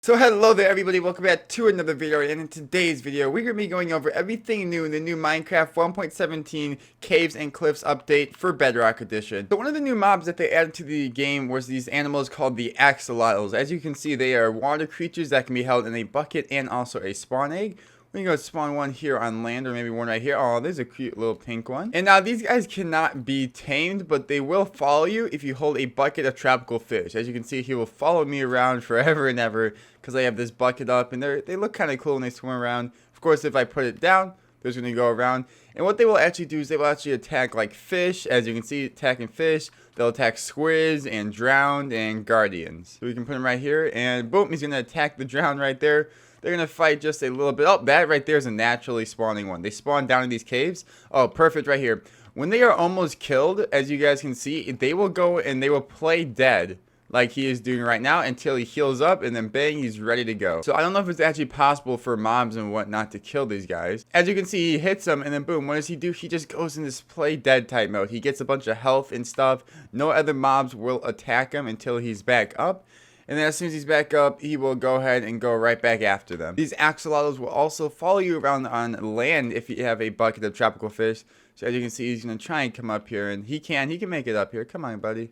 So hello there everybody, welcome back to another video, and in today's video we're going to be going over everything new in the new Minecraft 1.17 Caves and Cliffs update for Bedrock Edition. So one of the new mobs that they added to the game was these animals called the axolotls. As you can see, they are water creatures that can be held in a bucket and also a spawn egg. We can go spawn one here on land, or maybe one right here. Oh, there's a cute little pink one. And now these guys cannot be tamed, but they will follow you if you hold a bucket of tropical fish. As you can see, he will follow me around forever and ever because I have this bucket up, and they look kind of cool when they swim around. Of course, if I put it down, they're going to go around. And what they will actually do is they will actually attack like fish. As you can see, attacking fish. They'll attack squids and drowned and guardians. So we can put him right here, and boom, he's going to attack the drowned right there. They're going to fight just a little bit. Oh, that right there is a naturally spawning one. They spawn down in these caves. Oh, perfect right here. When they are almost killed, as you guys can see, they will go and they will play dead like he is doing right now until he heals up, and then bang, he's ready to go. So I don't know if it's actually possible for mobs and whatnot to kill these guys. As you can see, he hits them, and then boom, what does he do? He just goes in this play dead type mode. He gets a bunch of health and stuff. No other mobs will attack him until he's back up. And then as soon as he's back up, he will go ahead and go right back after them. These axolotls will also follow you around on land if you have a bucket of tropical fish. So as you can see, he's going to try and come up here, and he can make it up here. Come on, buddy.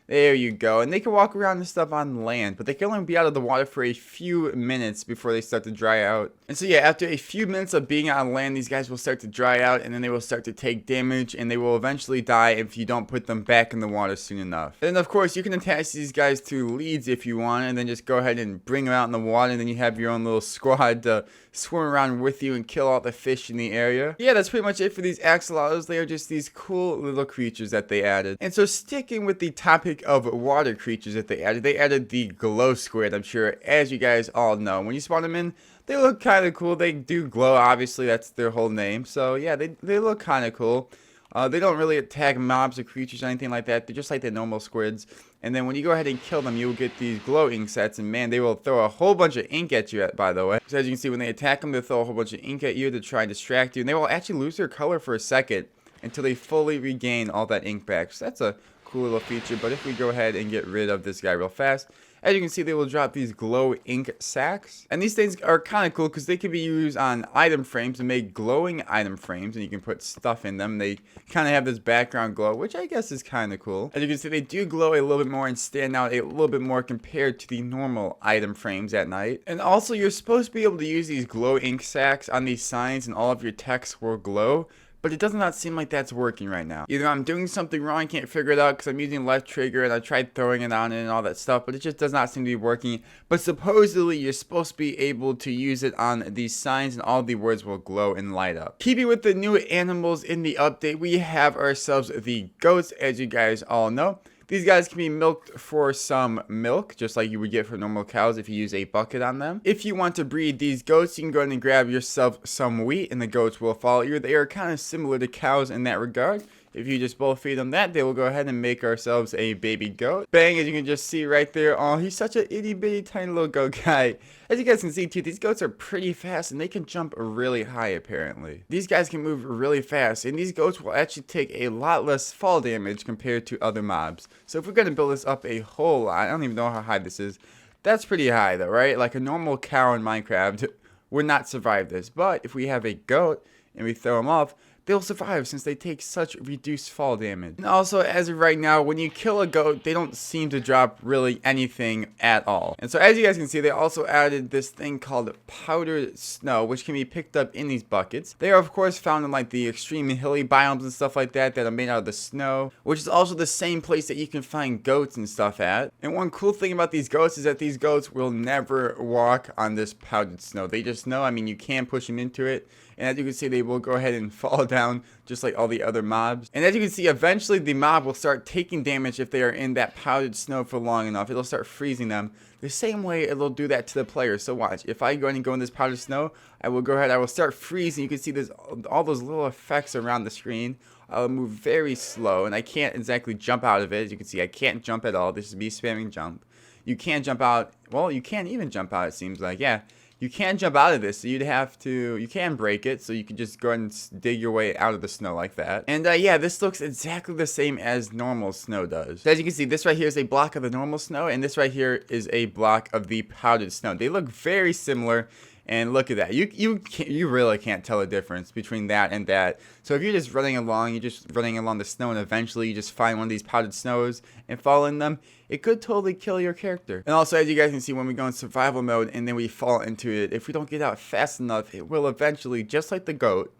There you go. And they can walk around and stuff on land, but they can only be out of the water for a few minutes before they start to dry out. And so yeah, after a few minutes of being on land, these guys will start to dry out, and then they will start to take damage, and they will eventually die if you don't put them back in the water soon enough. And then of course, you can attach these guys to leads if you want, and then just go ahead and bring them out in the water, and then you have your own little squad to swim around with you and kill all the fish in the area. Yeah, that's pretty much it for these axolotls. They are just these cool little creatures that they added. And so sticking with the topic of water creatures that they added the glow squid. I'm sure, as you guys all know, when you spawn them in, they look kind of cool. They do glow, obviously, that's their whole name. So yeah, they look kind of cool. They don't really attack mobs or creatures or anything like that. They're just like the normal squids. And then when you go ahead and kill them, you'll get these glow ink sets. And man, they will throw a whole bunch of ink at you, by the way. So as you can see, when they attack them, they'll throw a whole bunch of ink at you to try and distract you. And they will actually lose their color for a second until they fully regain all that ink back. So that's a cool little feature. But if we go ahead and get rid of this guy real fast, as you can see, they will drop these glow ink sacks. And these things are kind of cool because they can be used on item frames to make glowing item frames, and you can put stuff in them. They kind of have this background glow, which I guess is kind of cool. As you can see, they do glow a little bit more and stand out a little bit more compared to the normal item frames at night. And also, you're supposed to be able to use these glow ink sacks on these signs, and all of your text will glow. But it does not seem like that's working right now. Either I'm doing something wrong, I can't figure it out because I'm using left trigger and I tried throwing it on it and all that stuff, but it just does not seem to be working. But supposedly you're supposed to be able to use it on these signs and all the words will glow and light up. Keeping with the new animals in the update, we have ourselves the goats, as you guys all know. These guys can be milked for some milk, just like you would get for normal cows if you use a bucket on them. If you want to breed these goats, you can go ahead and grab yourself some wheat, and the goats will follow you. They are kind of similar to cows in that regard. If you just both feed them that, they will go ahead and make ourselves a baby goat. Bang, as you can just see right there. Oh, he's such a itty bitty tiny little goat guy. As you guys can see too, these goats are pretty fast and they can jump really high apparently. These guys can move really fast, and these goats will actually take a lot less fall damage compared to other mobs. So if we're going to build this up a whole lot, I don't even know how high this is. That's pretty high though, right? Like a normal cow in Minecraft would not survive this. But if we have a goat and we throw them off, they'll survive since they take such reduced fall damage. And also, as of right now, when you kill a goat, they don't seem to drop really anything at all. And so as you guys can see, they also added this thing called powdered snow, which can be picked up in these buckets. They are of course found in like the extreme hilly biomes and stuff like that are made out of the snow, which is also the same place that you can find goats and stuff at. And one cool thing about these goats is that these goats will never walk on this powdered snow. They just know, I mean, you can push them into it. And as you can see, they will go ahead and fall down just like all the other mobs. And as you can see, eventually the mob will start taking damage if they are in that powdered snow for long enough. It'll start freezing them the same way it'll do that to the player. So watch, if I go ahead and go in this powdered snow, I will start freezing. You can see there's all those little effects around the screen. I'll move very slow, and I can't exactly jump out of it. As you can see, I can't jump at all. This is me spamming jump. You can't jump out. Well, you can't even jump out, it seems like. Yeah. You can't jump out of this, so you can break it, so you can just go ahead and dig your way out of the snow like that. And yeah, this looks exactly the same as normal snow does. So as you can see, this right here is a block of the normal snow, and this right here is a block of the powdered snow. They look very similar. And look at that. You really can't tell the difference between that and that. So if you're just running along, the snow, and eventually you just find one of these powdered snows and fall in them, it could totally kill your character. And also, as you guys can see, when we go in survival mode and then we fall into it, if we don't get out fast enough, it will eventually, just like the goat,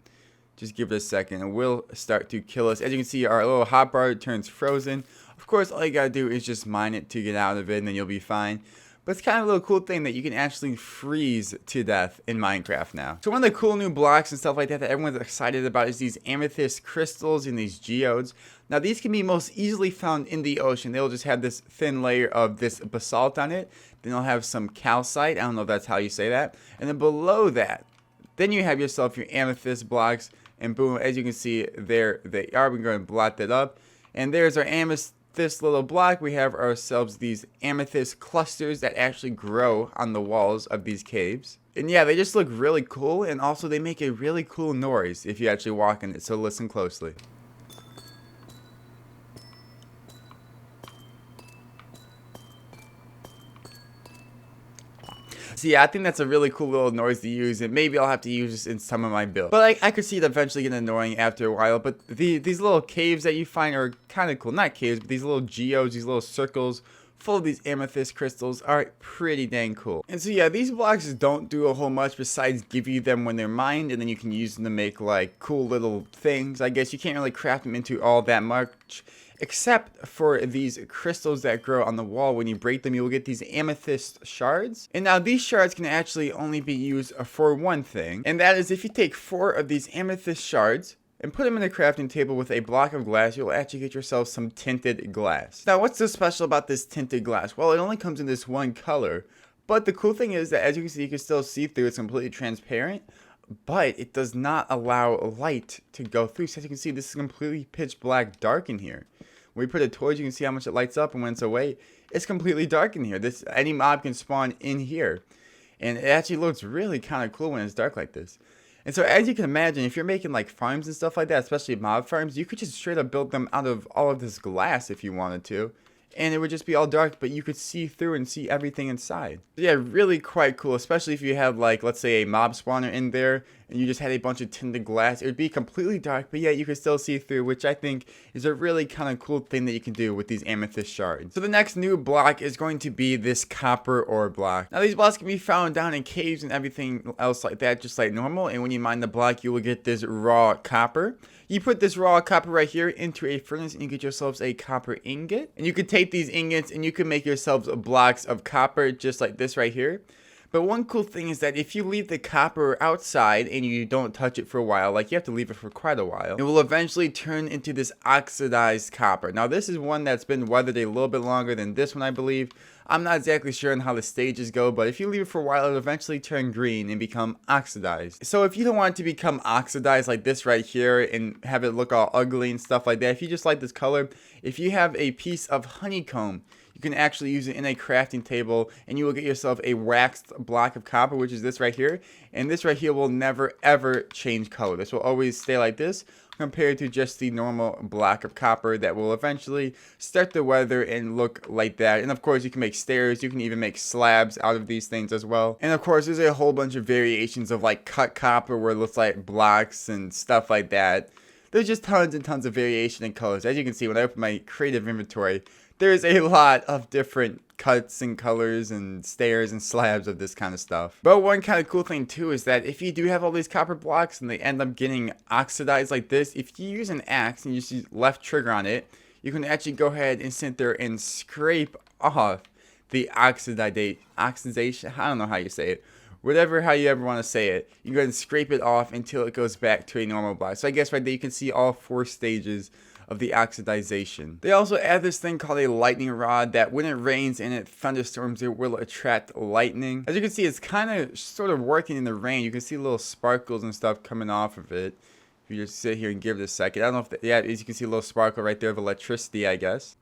just give it a second, and will start to kill us. As you can see, our little hotbar turns frozen. Of course, all you gotta do is just mine it to get out of it, and then you'll be fine. But it's kind of a little cool thing that you can actually freeze to death in Minecraft now. So one of the cool new blocks and stuff like that everyone's excited about is these amethyst crystals and these geodes. Now these can be most easily found in the ocean. They'll just have this thin layer of this basalt on it. Then they'll have some calcite. I don't know if that's how you say that. And then below that, then you have yourself your amethyst blocks. And boom, as you can see, there they are. We're going to blot that up. And there's our amethyst. This little block, we have ourselves these amethyst clusters that actually grow on the walls of these caves. And yeah, they just look really cool, and also they make a really cool noise if you actually walk in it, so listen closely. So yeah, I think that's a really cool little noise to use, and maybe I'll have to use this in some of my builds. But I could see it eventually getting annoying after a while, but these little caves that you find are kind of cool. Not caves, but these little geodes, these little circles full of these amethyst crystals are pretty dang cool. And so yeah, these blocks don't do a whole much besides give you them when they're mined, and then you can use them to make like cool little things. I guess you can't really craft them into all that much, except for these crystals that grow on the wall. When you break them, you will get these amethyst shards. And now these shards can actually only be used for one thing, and that is if you take 4 of these amethyst shards and put them in a crafting table with a block of glass, you'll actually get yourself some tinted glass. Now what's so special about this tinted glass? Well, it only comes in this one color, but the cool thing is that as you can see, you can still see through. It's completely transparent, but it does not allow light to go through. So as you can see, this is completely pitch black dark in here. When we put it towards, you can see how much it lights up, and when it's away, it's completely dark in here. Any mob can spawn in here, and it actually looks really kind of cool when it's dark like this. And so as you can imagine, if you're making like farms and stuff like that, especially mob farms, you could just straight up build them out of all of this glass if you wanted to. And it would just be all dark, but you could see through and see everything inside. So yeah, really quite cool, especially if you had like, let's say a mob spawner in there and you just had a bunch of tinted glass. It would be completely dark, but yet you could still see through, which I think is a really kind of cool thing that you can do with these amethyst shards. So the next new block is going to be this copper ore block. Now these blocks can be found down in caves and everything else like that, just like normal. And when you mine the block, you will get this raw copper. You put this raw copper right here into a furnace and you get yourselves a copper ingot. And you could take these ingots and you can make yourselves blocks of copper just like this right here. But one cool thing is that if you leave the copper outside and you don't touch it for a while, like you have to leave it for quite a while, it will eventually turn into this oxidized copper. Now this is one that's been weathered a little bit longer than this one, I believe. I'm not exactly sure on how the stages go, but if you leave it for a while, it'll eventually turn green and become oxidized. So if you don't want it to become oxidized like this right here and have it look all ugly and stuff like that, if you just like this color, if you have a piece of honeycomb, you can actually use it in a crafting table and you will get yourself a waxed block of copper, which is this right here. And this right here will never ever change color. This will always stay like this compared to just the normal block of copper that will eventually start to weather and look like that. And of course you can make stairs, you can even make slabs out of these things as well. And of course there's a whole bunch of variations of like cut copper where it looks like blocks and stuff like that. There's just tons and tons of variation in colors. As you can see, when I open my creative inventory, there's a lot of different cuts and colors and stairs and slabs of this kind of stuff. But one kind of cool thing too is that if you do have all these copper blocks and they end up getting oxidized like this, if you use an axe and you just use left trigger on it, you can actually go ahead and sit there and scrape off the oxidation, I don't know how you say it. How you ever want to say it, you go ahead and scrape it off until it goes back to a normal block. So I guess right there you can see all 4 stages of the oxidization. They also add this thing called a lightning rod that when it rains and it thunderstorms, it will attract lightning. As you can see, it's kind of sort of working in the rain. You can see little sparkles and stuff coming off of it. If you just sit here and give it a second. I don't know if, yeah, as you can see a little sparkle right there of electricity, I guess.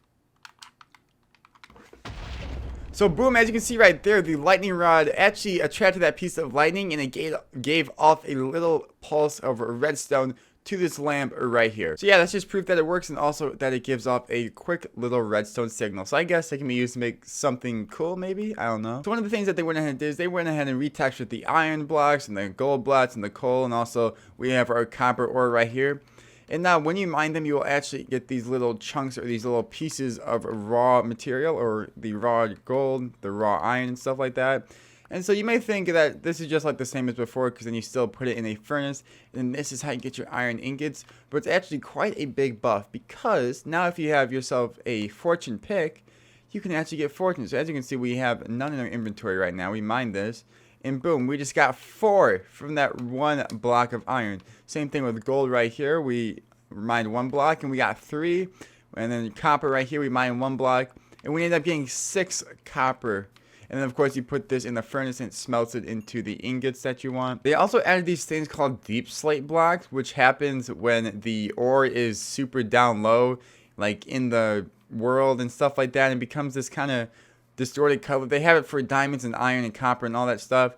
So boom, as you can see right there, the lightning rod actually attracted that piece of lightning, and it gave off a little pulse of redstone to this lamp right here. So yeah, that's just proof that it works, and also that it gives off a quick little redstone signal. So I guess it can be used to make something cool, maybe? I don't know. So one of the things that they went ahead and did is they went ahead and retextured the iron blocks and the gold blocks and the coal, and also we have our copper ore right here. And now when you mine them, you will actually get these little chunks or these little pieces of raw material, or the raw gold, the raw iron and stuff like that. And so you may think that this is just like the same as before, because then you still put it in a furnace, and this is how you get your iron ingots. But it's actually quite a big buff, because now if you have yourself a fortune pick, you can actually get fortune. So as you can see, we have none in our inventory right now. We mined this, and boom, we just got 4 from that one block of iron. Same thing with gold right here. We mined 1 block, and we got 3. And then copper right here, we mined 1 block, and we ended up getting 6 copper. And then of course you put this in the furnace and it smelts it into the ingots that you want. They also added these things called deep slate blocks, which happens when the ore is super down low, like in the world and stuff like that, and becomes this kind of distorted color. They have it for diamonds and iron and copper and all that stuff.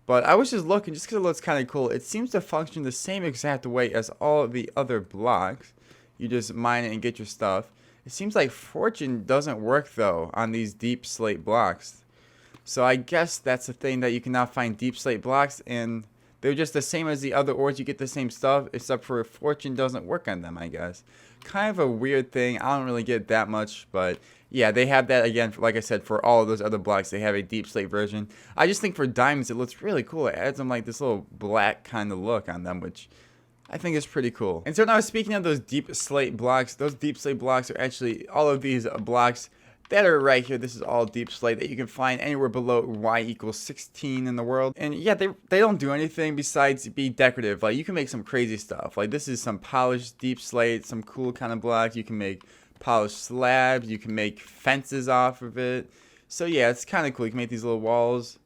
But I was just looking, just because it looks kind of cool. It seems to function the same exact way as all the other blocks. You just mine it and get your stuff. It seems like fortune doesn't work though on these deep slate blocks. So I guess that's the thing, that you can now find deep slate blocks, and they're just the same as the other ores. You get the same stuff, except for fortune doesn't work on them, I guess. Kind of a weird thing. I don't really get that much, but yeah, they have that again, like I said, for all of those other blocks. They have a deep slate version. I just think for diamonds, it looks really cool. It adds them like this little black kind of look on them, which I think is pretty cool. And so now, speaking of those deep slate blocks, those deep slate blocks are actually all of these blocks that are right here. This is all deep slate that you can find anywhere below y=16 in the world. And yeah, they don't do anything besides be decorative. Like, you can make some crazy stuff. Like, this is some polished deep slate, some cool kind of blocks. You can make polished slabs. You can make fences off of it. So yeah, it's kind of cool. You can make these little walls.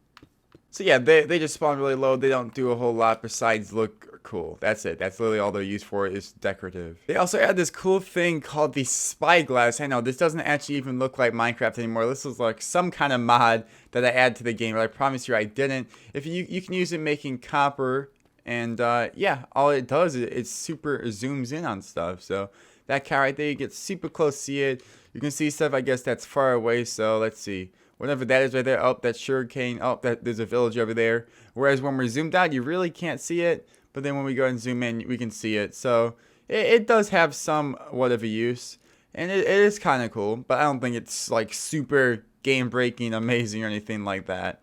So yeah, they just spawn really low. They don't do a whole lot besides look cool. That's it. That's literally all they're used for, is decorative. They also add this cool thing called the spyglass. I know this doesn't actually even look like Minecraft anymore. This is like some kind of mod that I add to the game, but I promise you I didn't. If you can use it making copper, and yeah, all it does is it super zooms in on stuff. So that car right there, you get super close to see it. You can see stuff, I guess, that's far away. So let's see. Whatever that is right there. Oh, that's sugarcane. Oh, there's a village over there. Whereas when we're zoomed out, you really can't see it. But then when we go and zoom in, we can see it. So it does have somewhat of a use. And it is kind of cool. But I don't think it's like super game-breaking, amazing or anything like that.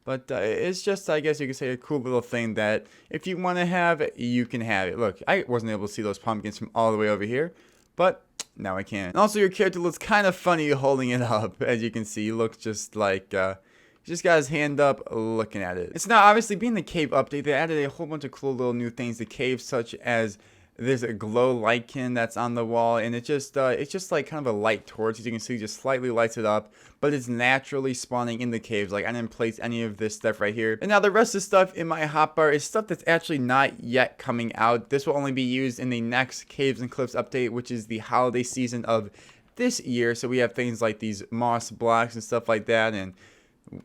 But it's just, I guess you could say, a cool little thing that if you want to have it, you can have it. Look, I wasn't able to see those pumpkins from all the way over here. But now I can. And also, your character looks kind of funny holding it up. As you can see, he looks just like he just got his hand up looking at it. It's now, obviously, being the cave update, they added a whole bunch of cool little new things to caves, such as there's a glow lichen that's on the wall, and it's just like kind of a light torch. As you can see, just slightly lights it up, but it's naturally spawning in the caves. Like, I didn't place any of this stuff right here. And now the rest of the stuff in my hotbar is stuff that's actually not yet coming out. This will only be used in the next Caves and Cliffs update, which is the holiday season of this year. So we have things like these moss blocks and stuff like that, and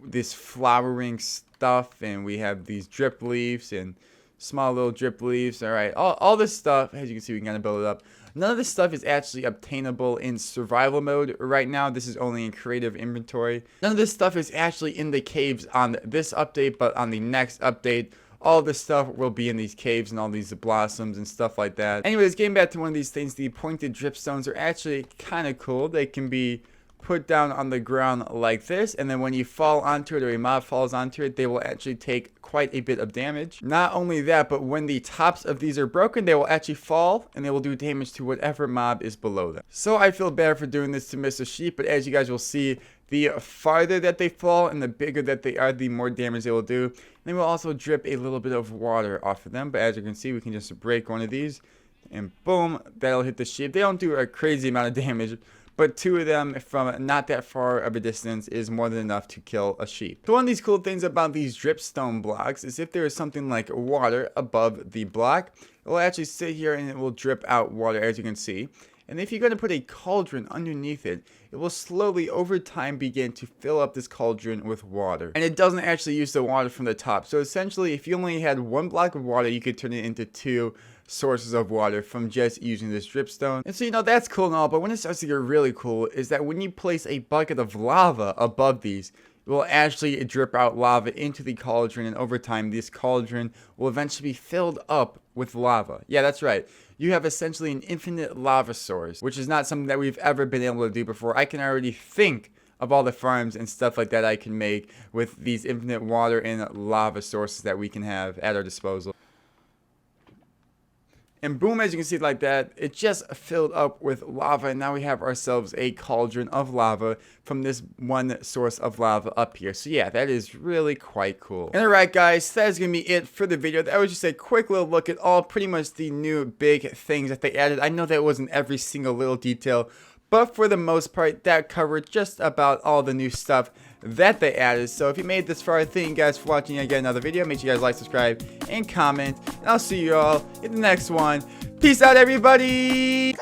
this flowering stuff, and we have these drip leaves and small little drip leaves. All right, all this stuff, as you can see, we can kind of build it up. None of this stuff is actually obtainable in survival mode right now. This is only in creative inventory. None of this stuff is actually in the caves on this update, but on the next update, all this stuff will be in these caves and all these blossoms and stuff like that. Anyways, getting back to one of these things, the pointed dripstones are actually kind of cool. They can be put down on the ground like this, and then when you fall onto it, or a mob falls onto it, they will actually take quite a bit of damage. Not only that, but when the tops of these are broken, they will actually fall, and they will do damage to whatever mob is below them. So I feel bad for doing this to Mr. Sheep, but as you guys will see, the farther that they fall and the bigger that they are, the more damage they will do. And they will also drip a little bit of water off of them, but as you can see, we can just break one of these, and boom, that'll hit the sheep. They don't do a crazy amount of damage, but 2 of them from not that far of a distance is more than enough to kill a sheep. So one of these cool things about these dripstone blocks is if there is something like water above the block, it will actually sit here and it will drip out water, as you can see. And if you're going to put a cauldron underneath it, it will slowly over time begin to fill up this cauldron with water. And it doesn't actually use the water from the top. So essentially, if you only had 1 block of water, you could turn it into 2 sources of water from just using this dripstone. And so, you know, that's cool and all, but when it starts to get really cool is that when you place a bucket of lava above these, it will actually drip out lava into the cauldron, and over time this cauldron will eventually be filled up with lava. Yeah, that's right. You have essentially an infinite lava source, which is not something that we've ever been able to do before. I can already think of all the farms and stuff like that I can make with these infinite water and lava sources that we can have at our disposal. And boom, as you can see like that, it just filled up with lava, and now we have ourselves a cauldron of lava from this one source of lava up here. So yeah, that is really quite cool. And alright guys, that is going to be it for the video. That was just a quick little look at all pretty much the new big things that they added. I know that wasn't every single little detail, but for the most part, that covered just about all the new stuff that they added. So if you made this far, thank you guys for watching again another video. Make sure you guys like, subscribe, and comment. And I'll see you all in the next one. Peace out, everybody!